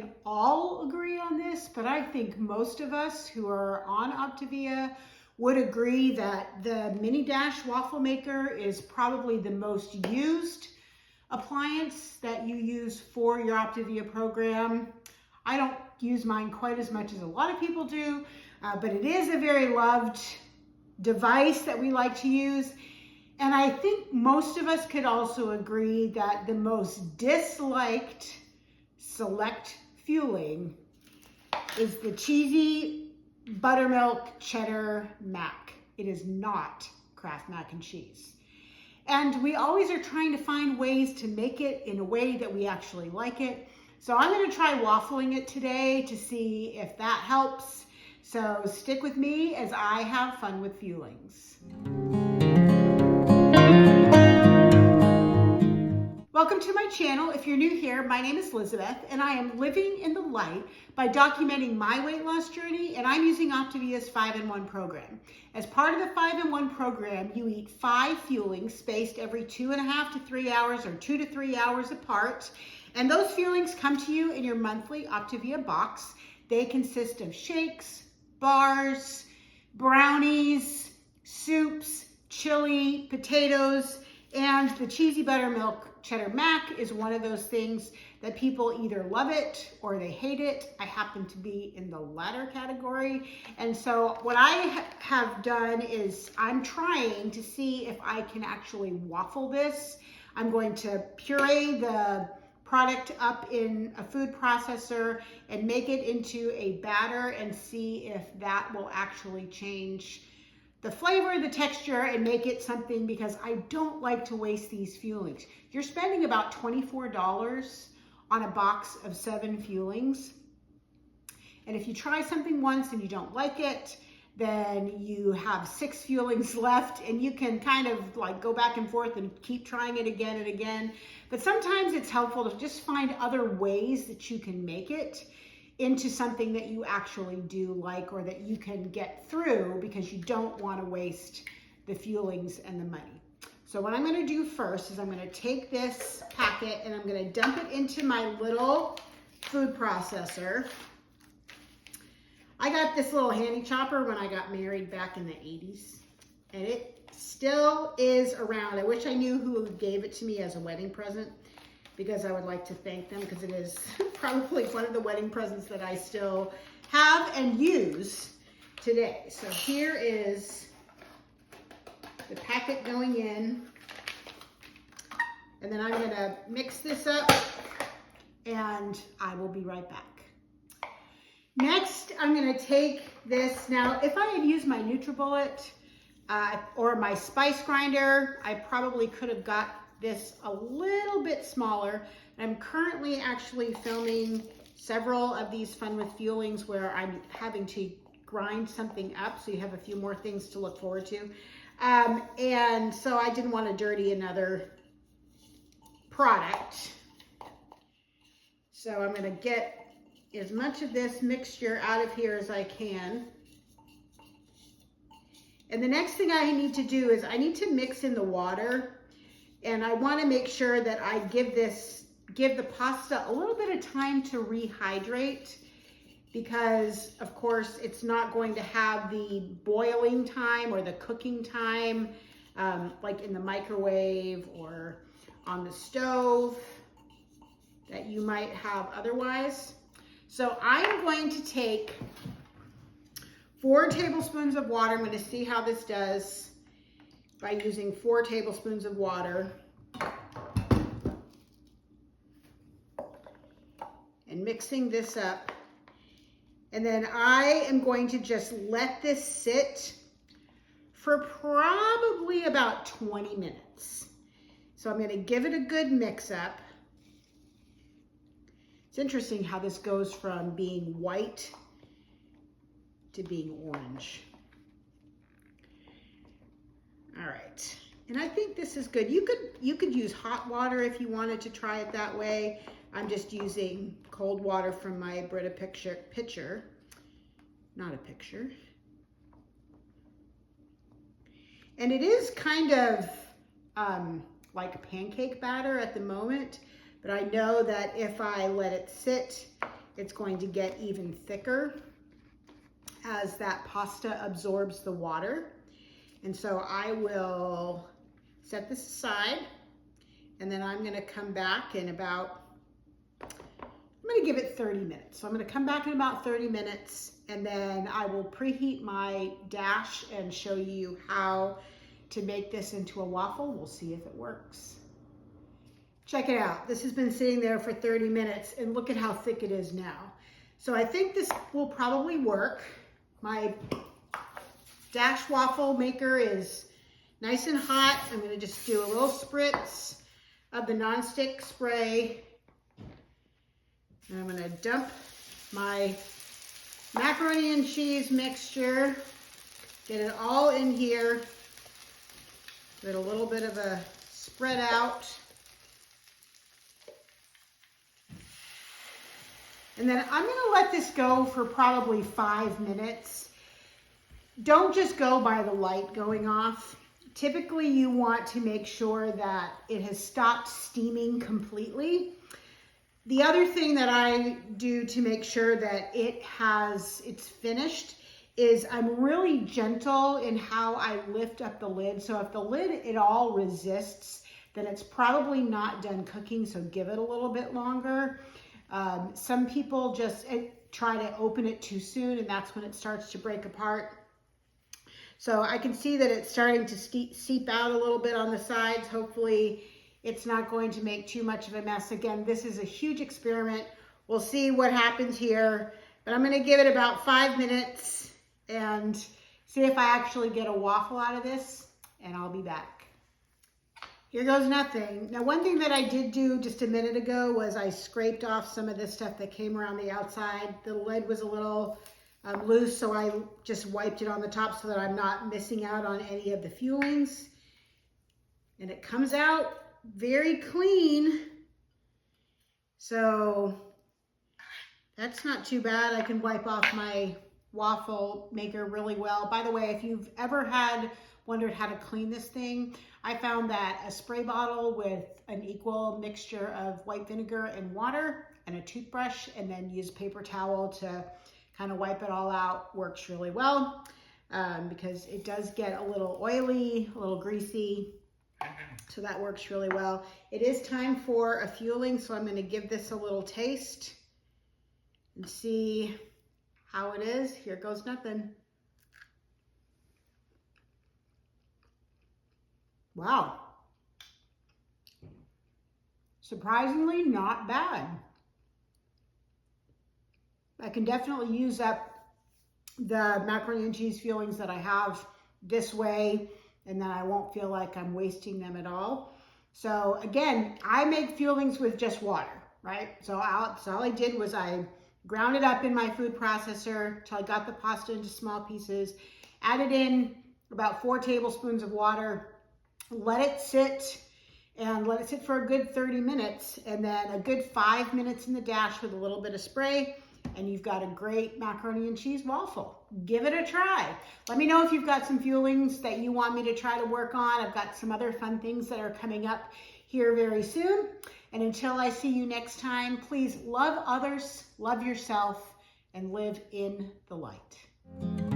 can all agree on this, but I think most of us who are on Optavia would agree that the Mini Dash waffle maker is probably the most used appliance that you use for your Optavia program. I don't use mine quite as much as a lot of people do, but it is a very loved device that we like to use. And I think most of us could also agree that the most disliked select fueling is the Cheesy Buttermilk Cheddar Mac. It is not Kraft mac and cheese. And we always are trying to find ways to make it in a way that we actually like it. So I'm going to try waffling it today to see if that helps. So stick with me as I have fun with Fuelings. Welcome to my channel. If you're new here, my name is Elizabeth, and I am living in the light by documenting my weight loss journey, and I'm using Optavia's 5-in-1 program. As part of the 5-in-1 program, you eat 5 fuelings spaced every 2.5 to 3 hours or 2 to 3 hours apart, and those fuelings come to you in your monthly Optavia box. They consist of shakes, bars, brownies, soups, chili, potatoes, and the Cheesy Buttermilk Cheddar Mac is one of those things that people either love it or they hate it. I happen to be in the latter category. And so what I have done is I'm trying to see if I can actually waffle this. I'm going to puree the product up in a food processor and make it into a batter and see if that will actually change the flavor, the texture, and make it something, because I don't like to waste these fuelings. You're spending about $24 on a box of 7 fuelings. And if you try something once and you don't like it, then you have 6 fuelings left, and you can kind of like go back and forth and keep trying it again and again. But sometimes it's helpful to just find other ways that you can make it into something that you actually do like, or that you can get through, because you don't want to waste the fuelings and the money. So what I'm going to do first is I'm going to take this packet and I'm going to dump it into my little food processor. I got this little handy chopper when I got married back in the 80s, and it still is around. I wish I knew who gave it to me as a wedding present, because I would like to thank them, because it is probably one of the wedding presents that I still have and use today. So here is the packet going in, and then I'm going to mix this up, and I will be right back. Next, I'm going to take this. Now, if I had used my NutriBullet or my spice grinder, I probably could have got this a little bit smaller. I'm currently actually filming several of these Fun with Fuelings where I'm having to grind something up, so you have a few more things to look forward to. And so I didn't want to dirty another product. So I'm going to get as much of this mixture out of here as I can. And the next thing I need to do is I need to mix in the water. And I want to make sure that I give the pasta a little bit of time to rehydrate, because of course it's not going to have the boiling time or the cooking time like in the microwave or on the stove that you might have otherwise. So I'm going to take 4 tablespoons of water. I'm going to see how this does by using 4 tablespoons of water and mixing this up. And then I am going to just let this sit for probably about 20 minutes. So I'm going to give it a good mix up. It's interesting how this goes from being white to being orange. All right, and I think this is good. You could use hot water if you wanted to try it that way. I'm just using cold water from my Brita pitcher, not a picture. And it is kind of like a pancake batter at the moment, but I know that if I let it sit it's going to get even thicker as that pasta absorbs the water. And so I will set this aside, and then I'm gonna come back in about, I'm gonna give it 30 minutes. So I'm gonna come back in about 30 minutes, and then I will preheat my dash and show you how to make this into a waffle. We'll see if it works. Check it out. This has been sitting there for 30 minutes, and look at how thick it is now. So I think this will probably work. My dash waffle maker is nice and hot. I'm gonna just do a little spritz of the nonstick spray. And I'm gonna dump my macaroni and cheese mixture, get it all in here, get a little bit of a spread out. And then I'm gonna let this go for probably 5 minutes. Don't just go by the light going off. Typically you want to make sure that it has stopped steaming completely. The other thing that I do to make sure that it's finished is I'm really gentle in how I lift up the lid. So if the lid at all resists, then it's probably not done cooking, so give it a little bit longer. Some people just try to open it too soon, and that's when it starts to break apart. So I can see that it's starting to seep out a little bit on the sides. Hopefully it's not going to make too much of a mess. Again, this is a huge experiment. We'll see what happens here, but I'm gonna give it about 5 minutes and see if I actually get a waffle out of this, and I'll be back. Here goes nothing. Now, one thing that I did do just a minute ago was I scraped off some of this stuff that came around the outside. The lid was a little loose, so I just wiped it on the top so that I'm not missing out on any of the fuelings. And it comes out very clean. So that's not too bad. I can wipe off my waffle maker really well. By the way, if you've ever wondered how to clean this thing, I found that a spray bottle with an equal mixture of white vinegar and water and a toothbrush, and then use paper towel to kind of wipe it all out, works really well, because it does get a little oily, a little greasy, so that works really well. It is time for a fueling, so I'm going to give this a little taste and see how it is. Here goes nothing. Wow. Surprisingly not bad. I can definitely use up the macaroni and cheese fuelings that I have this way, and then I won't feel like I'm wasting them at all. So again, I make fuelings with just water, right? So all I did was I ground it up in my food processor till I got the pasta into small pieces, added in about 4 tablespoons of water, let it sit, and let it sit for a good 30 minutes, and then a good 5 minutes in the dash with a little bit of spray, and you've got a great macaroni and cheese waffle. Give it a try. Let me know if you've got some fuelings that you want me to try to work on. I've got some other fun things that are coming up here very soon. And until I see you next time, please love others, love yourself, and live in the light.